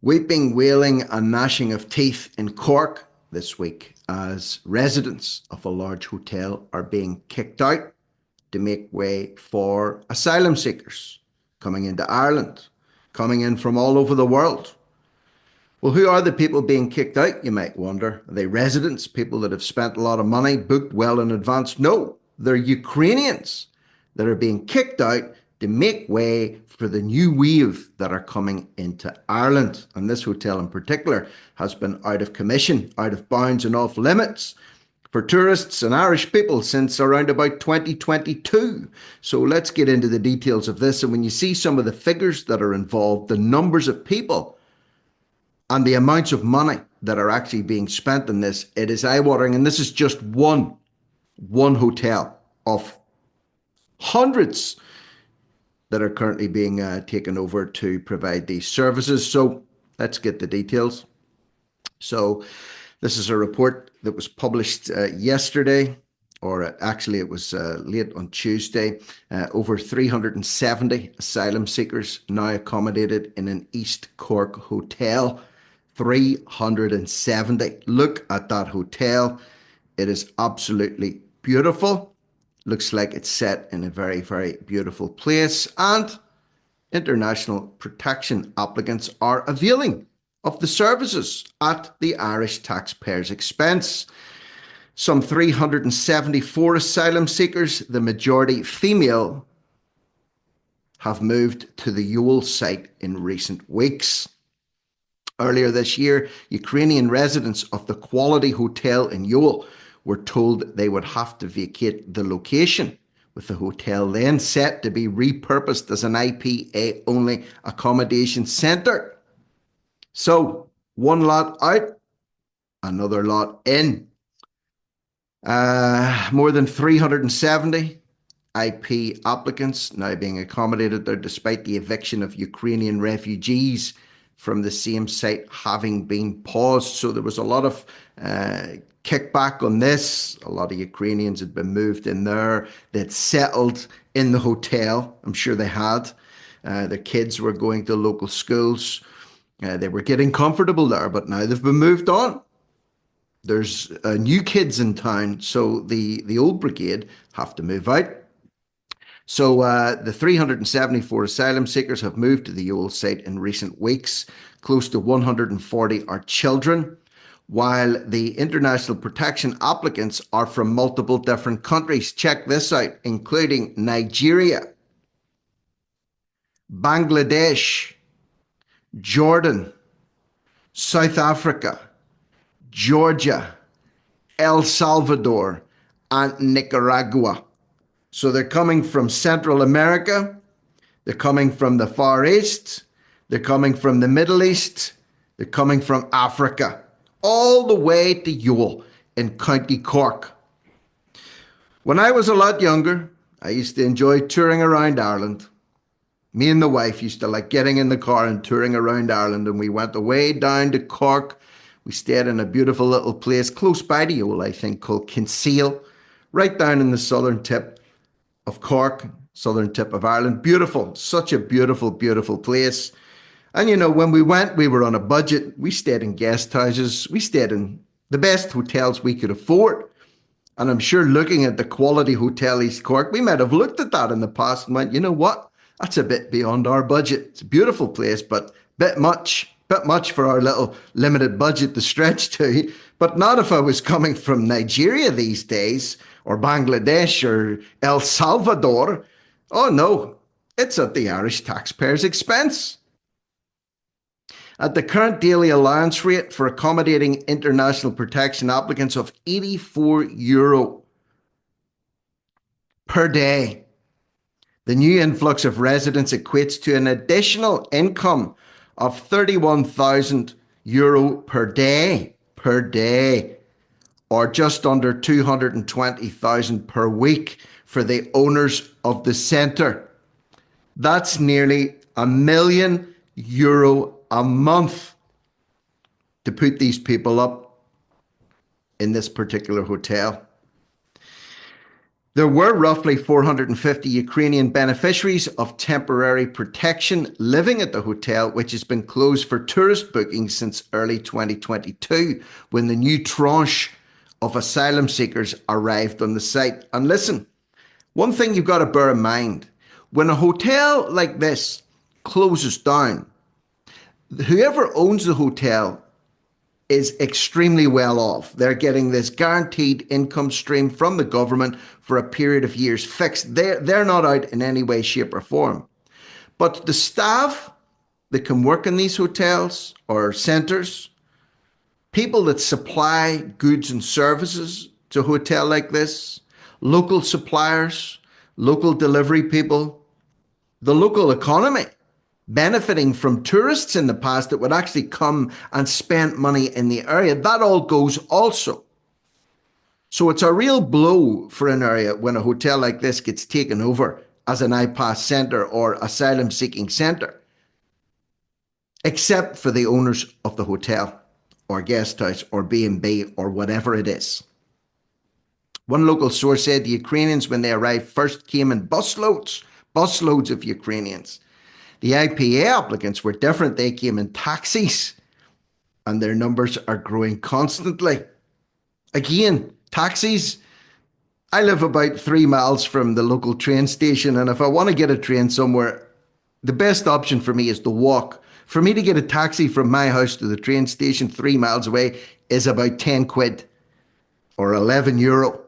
Weeping, wailing, and gnashing of teeth in Cork this week as residents of a large hotel are being kicked out to make way for asylum seekers coming into Ireland, coming in from all over the world. Well, who are the people being kicked out, you might wonder? Are they residents, people that have spent a lot of money, booked well in advance? No, they're Ukrainians that are being kicked out to make way for the new wave that are coming into Ireland. And this hotel in particular has been out of commission, out of bounds and off limits for tourists and Irish people since around about 2022. So let's get into the details of this. And when you see some of the figures that are involved, the numbers of people and the amounts of money that are actually being spent in this, it is eye-watering. And this is just one hotel of hundreds that are currently being taken over to provide these services. So let's get the details. So this is a report that was published yesterday, or actually it was late on Tuesday. Over 370 asylum seekers now accommodated in an East Cork hotel. 370. Look at that hotel. It is absolutely beautiful. Looks like it's set in a very, very beautiful place. And international protection applicants are availing of the services at the Irish taxpayers' expense. Some 374 asylum seekers, the majority female, have moved to the Ewell site in recent weeks. Earlier this year, Ukrainian residents of the Quality Hotel in Ewell were told they would have to vacate the location, with the hotel then set to be repurposed as an IPA-only accommodation centre. So, one lot out, another lot in. More than 370 IP applicants now being accommodated there despite the eviction of Ukrainian refugees from the same site having been paused. So there was a lot of kickback on this. A lot of Ukrainians had been moved in there. They'd settled in the hotel. I'm sure they had. Their kids were going to local schools. They were getting comfortable there, but now they've been moved on. There's new kids in town, so the old brigade have to move out. So the 374 asylum seekers have moved to the Ewell site in recent weeks. Close to 140 are children, while the international protection applicants are from multiple different countries. Check this out, including Nigeria, Bangladesh, Jordan, South Africa, Georgia, El Salvador, and Nicaragua. So they're coming from Central America, they're coming from the Far East, they're coming from the Middle East, they're coming from Africa, all the way to Ewell in County Cork. When I was a lot younger, I used to enjoy touring around Ireland. Me and the wife used to like getting in the car and touring around Ireland, and we went away down to Cork. We stayed in a beautiful little place close by to Ewell, I think, called Kinsale, right down in the southern tip of Cork, southern tip of Ireland. Beautiful, such a beautiful, beautiful place. And you know, when we went, we were on a budget. We stayed in guest houses. We stayed in the best hotels we could afford. And I'm sure looking at the Quality Hotel East Cork, we might have looked at that in the past and went, you know what? That's a bit beyond our budget. It's a beautiful place, but bit much for our little limited budget to stretch to. But not if I was coming from Nigeria these days, or Bangladesh, or El Salvador. Oh no, it's at the Irish taxpayers' expense. At the current daily allowance rate for accommodating international protection applicants of €84 per day, the new influx of residents equates to an additional income of €31,000 per day, or just under 220,000 per week for the owners of the centre. That's nearly €1,000,000 a month to put these people up in this particular hotel. There were roughly 450 Ukrainian beneficiaries of temporary protection living at the hotel, which has been closed for tourist bookings since early 2022, when the new tranche of asylum seekers arrived on the site. And listen, one thing you've got to bear in mind, when a hotel like this closes down, whoever owns the hotel is extremely well off. They're getting this guaranteed income stream from the government for a period of years fixed. They're not out in any way, shape, or form. But the staff that can work in these hotels or centres, people that supply goods and services to a hotel like this, local suppliers, local delivery people, the local economy benefiting from tourists in the past that would actually come and spend money in the area. That all goes also. So it's a real blow for an area when a hotel like this gets taken over as an IPAS centre or asylum seeking centre, except for the owners of the hotel or guest house or B&B or whatever it is. One local source said the Ukrainians, when they arrived, first came in busloads of Ukrainians. The IPA applicants were different. They came in taxis, and their numbers are growing constantly. Again, taxis. I live about 3 miles from the local train station, and if I want to get a train somewhere, the best option for me is to walk. For me to get a taxi from my house to the train station 3 miles away is about 10 quid or €11.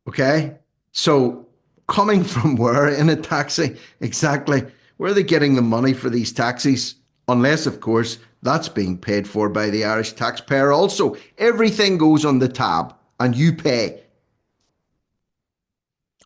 Okay? So coming from where in a taxi? Exactly. Where are they getting the money for these taxis? Unless, of course, that's being paid for by the Irish taxpayer also. Everything goes on the tab and you pay.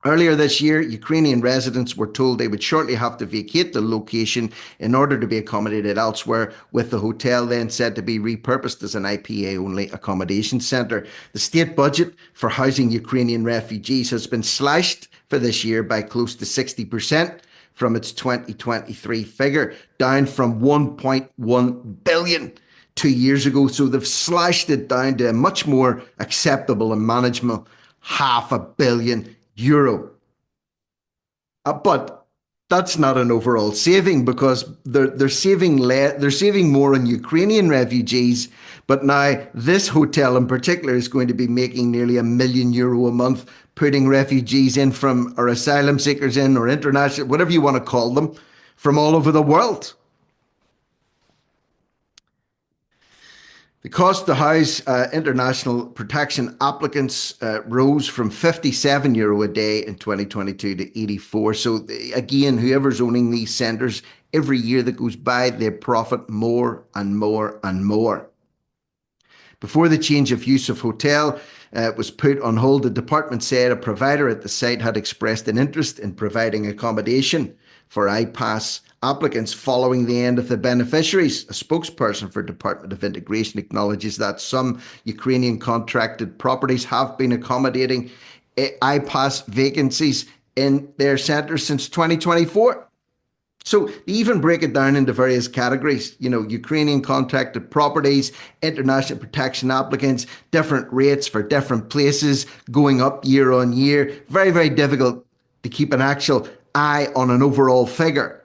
Earlier this year, Ukrainian residents were told they would shortly have to vacate the location in order to be accommodated elsewhere, with the hotel then said to be repurposed as an IPA-only accommodation centre. The state budget for housing Ukrainian refugees has been slashed for this year by close to 60% from its 2023 figure, down from 1.1 billion 2 years ago. So they've slashed it down to a much more acceptable and manageable €500 million. But that's not an overall saving, because they're saving more on Ukrainian refugees. But now this hotel in particular is going to be making nearly €1 million a month, putting refugees in from, or asylum seekers in, or international, whatever you want to call them, from all over the world. The cost to house international protection applicants rose from €57 a day in 2022 to 84. So again, whoever's owning these centres, every year that goes by, they profit more and more and more. Before the change of use of hotel was put on hold, the department said a provider at the site had expressed an interest in providing accommodation for IPAS applicants following the end of the beneficiaries. A spokesperson for Department of Integration acknowledges that some Ukrainian contracted properties have been accommodating IPAS vacancies in their centres since 2024. So they even break it down into various categories, Ukrainian contracted properties, international protection applicants, different rates for different places, going up year on year. Very, very difficult to keep an actual eye on an overall figure.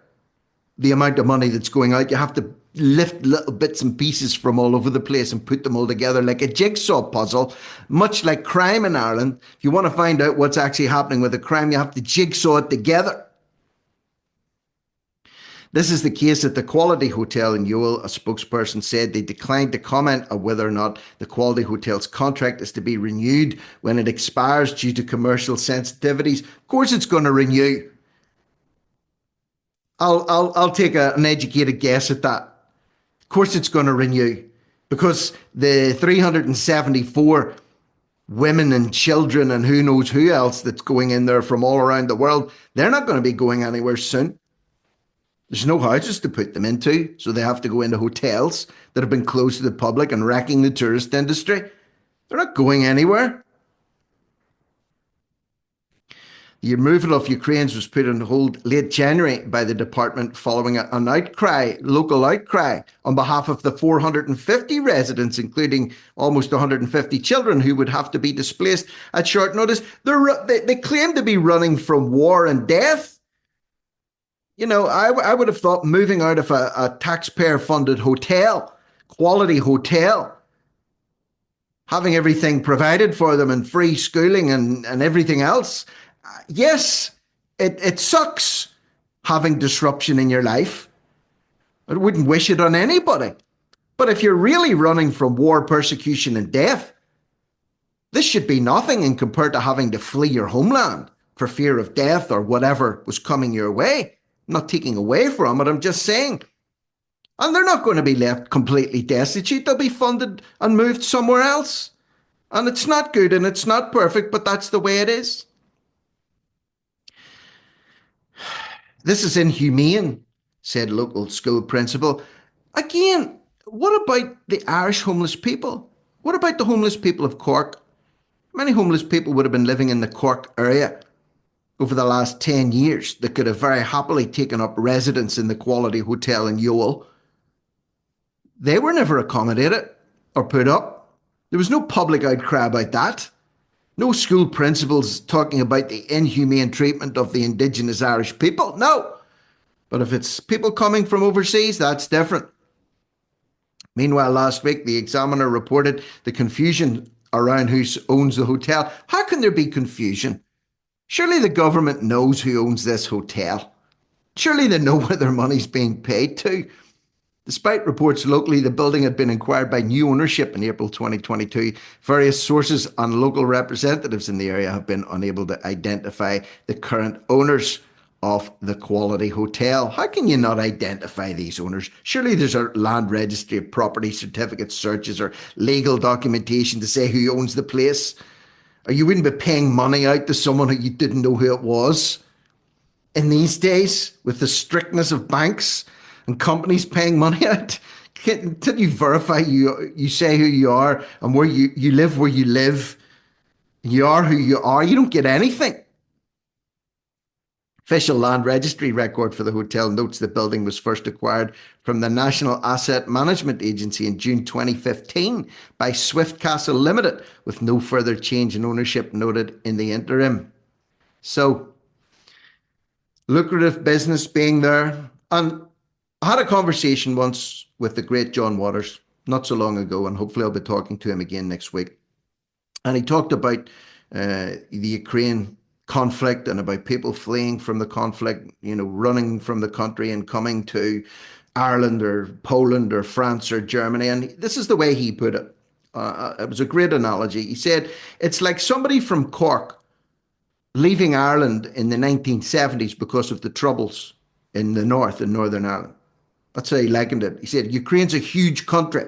The amount of money that's going out, you have to lift little bits and pieces from all over the place and put them all together like a jigsaw puzzle, much like crime in Ireland. If you want to find out what's actually happening with the crime, you have to jigsaw it together. This is the case at the Quality Hotel in Ewell. A spokesperson said they declined to comment on whether or not the Quality Hotel's contract is to be renewed when it expires due to commercial sensitivities. Of course it's going to renew. I'll take an educated guess at that. Of course it's going to renew, because the 374 women and children and who knows who else that's going in there from all around the world, they're not going to be going anywhere soon. There's no houses to put them into, so they have to go into hotels that have been closed to the public and wrecking the tourist industry. They're not going anywhere. The removal of Ukrainians was put on hold late January by the department following an outcry, local outcry, on behalf of the 450 residents, including almost 150 children who would have to be displaced at short notice. They claim to be running from war and death. You know, I would have thought moving out of a taxpayer-funded hotel, quality hotel, having everything provided for them and free schooling and everything else. Yes, it sucks having disruption in your life. I wouldn't wish it on anybody. But if you're really running from war, persecution, and death, this should be nothing in compared to having to flee your homeland for fear of death or whatever was coming your way. I'm not taking away from it, I'm just saying. And they're not going to be left completely destitute. They'll be funded and moved somewhere else. And it's not good and it's not perfect, but that's the way it is. This is inhumane, said local school principal. Again, what about the Irish homeless people? What about the homeless people of Cork? Many homeless people would have been living in the Cork area over the last 10 years that could have very happily taken up residence in the Quality Hotel in Youghal. They were never accommodated or put up. There was no public outcry about that. No school principals talking about the inhumane treatment of the Indigenous Irish people. No. But if it's people coming from overseas, that's different. Meanwhile, last week, the Examiner reported the confusion around who owns the hotel. How can there be confusion? Surely the government knows who owns this hotel. Surely they know where their money's being paid to. Despite reports locally, the building had been acquired by new ownership in April 2022. Various sources and local representatives in the area have been unable to identify the current owners of the Quality Hotel. How can you not identify these owners? Surely there's a land registry of property certificate searches or legal documentation to say who owns the place. Or you wouldn't be paying money out to someone who you didn't know who it was. In these days, with the strictness of banks and companies paying money out, until you verify you say who you are and where you live where you live, you are who you are, you don't get anything. Official land registry record for the hotel notes the building was first acquired from the National Asset Management Agency in June 2015 by Swift Castle Limited, with no further change in ownership noted in the interim. So, lucrative business being there. And I had a conversation once with the great John Waters not so long ago, and hopefully I'll be talking to him again next week. And he talked about the Ukraine conflict and about people fleeing from the conflict, you know, running from the country and coming to Ireland or Poland or France or Germany. And this is the way he put it. It was a great analogy. He said, it's like somebody from Cork leaving Ireland in the 1970s because of the troubles in the north, in Northern Ireland. That's how he likened it. He said, Ukraine's a huge country.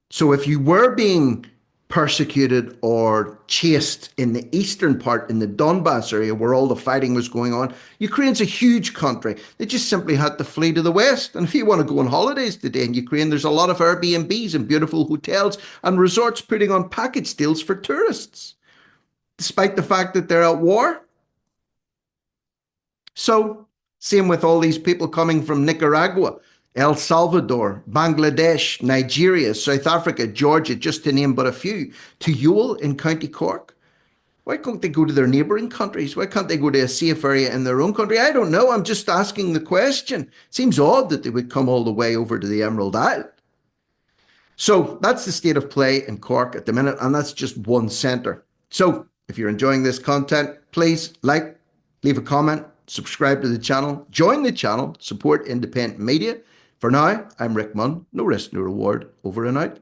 So if you were being persecuted or chased in the eastern part, in the Donbass area where all the fighting was going on, Ukraine's a huge country. They just simply had to flee to the west. And if you want to go on holidays today in Ukraine, there's a lot of Airbnbs and beautiful hotels and resorts putting on package deals for tourists, despite the fact that they're at war. So, same with all these people coming from Nicaragua, El Salvador, Bangladesh, Nigeria, South Africa, Georgia, just to name but a few, to Youghal in County Cork. Why can't they go to their neighbouring countries? Why can't they go to a safe area in their own country? I don't know. I'm just asking the question. Seems odd that they would come all the way over to the Emerald Isle. So that's the state of play in Cork at the minute, and that's just one centre. So if you're enjoying this content, please like, leave a comment, subscribe to the channel, join the channel, support independent media. For now, I'm Rick Munn. No risk, no reward. Over and out.